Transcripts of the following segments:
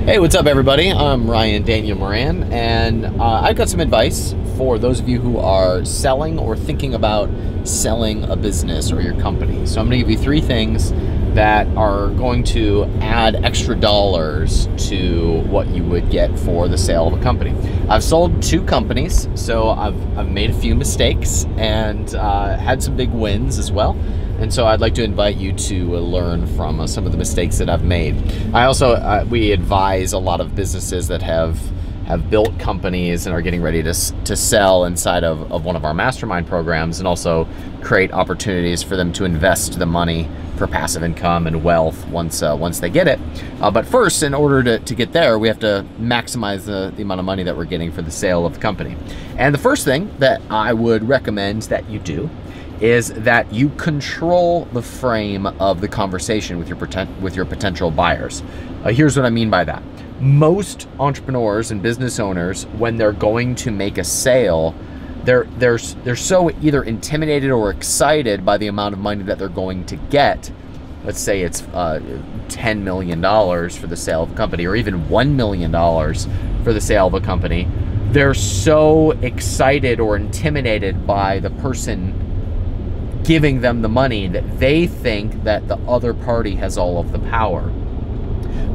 Hey, what's up everybody? I'm Ryan Daniel Moran, and I've got some advice for those of you who are selling or thinking about selling a business or your company. So I'm going to give you 3 things that are going to add extra dollars to what you would get for the sale of a company. I've sold 2 companies, so I've made a few mistakes and had some big wins as well. And so I'd like to invite you to learn from some of the mistakes that I've made. I also, we advise a lot of businesses that have built companies and are getting ready to sell inside of one of our mastermind programs, and also create opportunities for them to invest the money for passive income and wealth once they get it. But first, in order to get there, we have to maximize the amount of money that we're getting for the sale of the company. And the first thing that I would recommend that you do is that you control the frame of the conversation with your potential buyers. Here's what I mean by that. Most entrepreneurs and business owners, when they're going to make a sale, they're so either intimidated or excited by the amount of money that they're going to get. Let's say it's $10 million for the sale of a company, or even $1 million for the sale of a company. They're so excited or intimidated by the person giving them the money that they think that the other party has all of the power.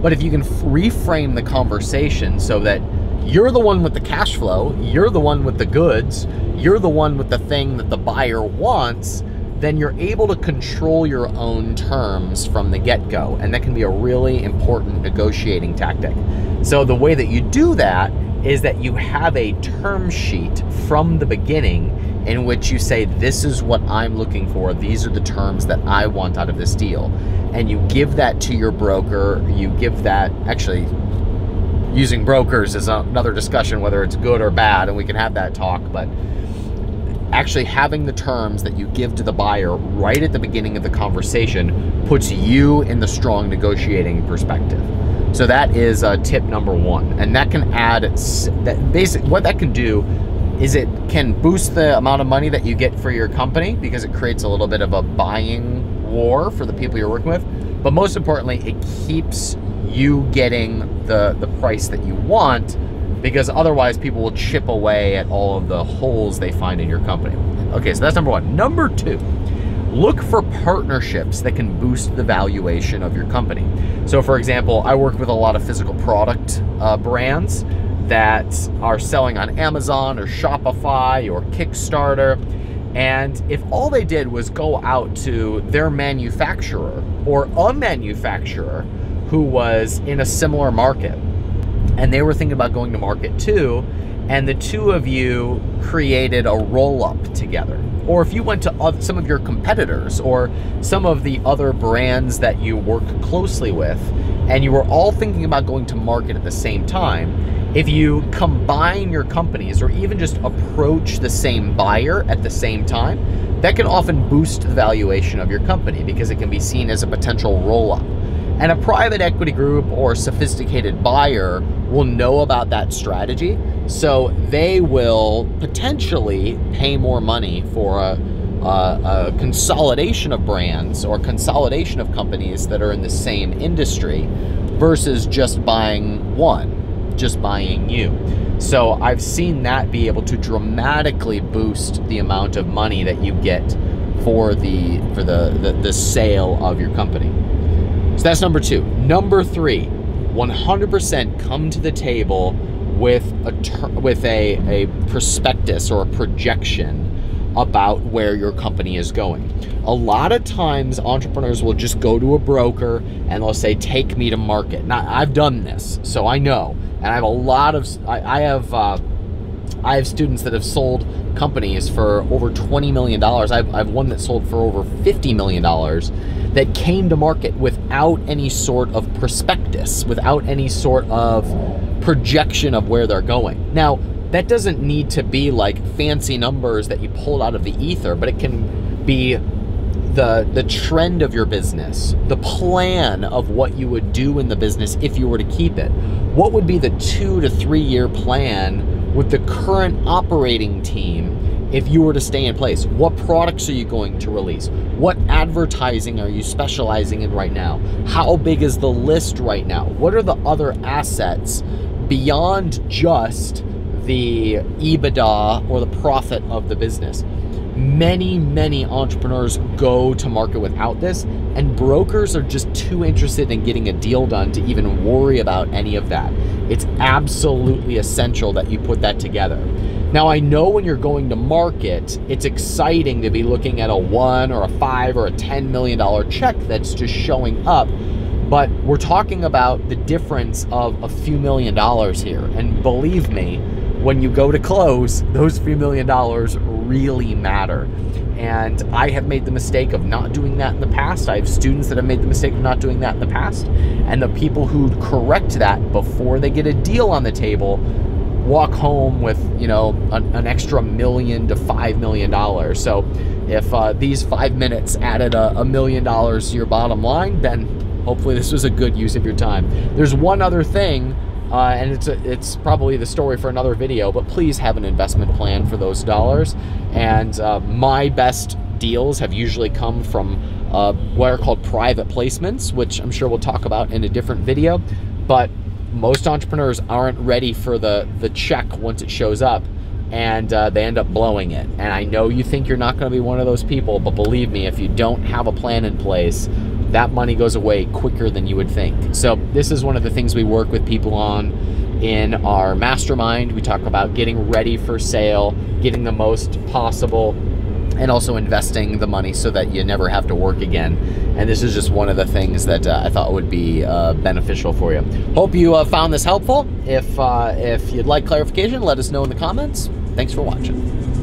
But if you can reframe the conversation so that you're the one with the cash flow, you're the one with the goods, you're the one with the thing that the buyer wants, then you're able to control your own terms from the get-go. And that can be a really important negotiating tactic. So the way that you do that is that you have a term sheet from the beginning in which you say, this is what I'm looking for, these are the terms that I want out of this deal. And you give that to your broker, you give that, actually, using brokers is another discussion whether it's good or bad, and we can have that talk, but actually having the terms that you give to the buyer right at the beginning of the conversation puts you in the strong negotiating perspective. So that is tip number 1. And that can add, what that can do is it can boost the amount of money that you get for your company, because it creates a little bit of a buying war for the people you're working with. But most importantly, it keeps you getting the price that you want, because otherwise people will chip away at all of the holes they find in your company. Okay, so that's number 1. Number 2, look for partnerships that can boost the valuation of your company. So for example, I work with a lot of physical product brands that are selling on Amazon or Shopify or Kickstarter. And if all they did was go out to their manufacturer or a manufacturer who was in a similar market, and they were thinking about going to market too, and the 2 of you created a roll-up together, or if you went to some of your competitors or some of the other brands that you work closely with, and you were all thinking about going to market at the same time, if you combine your companies or even just approach the same buyer at the same time, that can often boost the valuation of your company, because it can be seen as a potential roll-up. And a private equity group or sophisticated buyer will know about that strategy, so they will potentially pay more money for a consolidation of brands or consolidation of companies that are in the same industry versus just buying you. So I've seen that be able to dramatically boost the amount of money that you get for the sale of your company. So that's number 2. Number 3, 100% come to the table with a prospectus or a projection about where your company is going. A lot of times entrepreneurs will just go to a broker and they'll say, take me to market. Now, I've done this, so I know. And I have a lot of, I have students that have sold companies for over $20 million. I've one that sold for over $50 million that came to market without any sort of prospectus, without any sort of projection of where they're going. Now, that doesn't need to be like fancy numbers that you pulled out of the ether, but it can be the trend of your business, the plan of what you would do in the business if you were to keep it. What would be the 2 to 3 year plan with the current operating team if you were to stay in place? What products are you going to release? What advertising are you specializing in right now? How big is the list right now? What are the other assets beyond just the EBITDA or the profit of the business? Many entrepreneurs go to market without this, and brokers are just too interested in getting a deal done to even worry about any of that. It's absolutely essential that you put that together. Now, I know when you're going to market, it's exciting to be looking at a $1 or a $5 or a $10 million check that's just showing up, but we're talking about the difference of a few $1,000,000 here. And believe me, when you go to close, those few $1,000,000 really matter. And I have made the mistake of not doing that in the past. I have students that have made the mistake of not doing that in the past. And the people who correct that before they get a deal on the table walk home with, you know, an extra $1 million to $5 million. So if these 5 minutes added $1 million to your bottom line, then hopefully this was a good use of your time. There's one other thing, and it's probably the story for another video, but please have an investment plan for those dollars. And my best deals have usually come from what are called private placements, which I'm sure we'll talk about in a different video. But most entrepreneurs aren't ready for the check once it shows up, and they end up blowing it. And I know you think you're not going to be one of those people, but believe me, if you don't have a plan in place, that money goes away quicker than you would think. So this is one of the things we work with people on in our mastermind. We talk about getting ready for sale, getting the most possible, and also investing the money so that you never have to work again. And this is just one of the things that I thought would be beneficial for you. Hope you found this helpful. If you'd like clarification, let us know in the comments. Thanks for watching.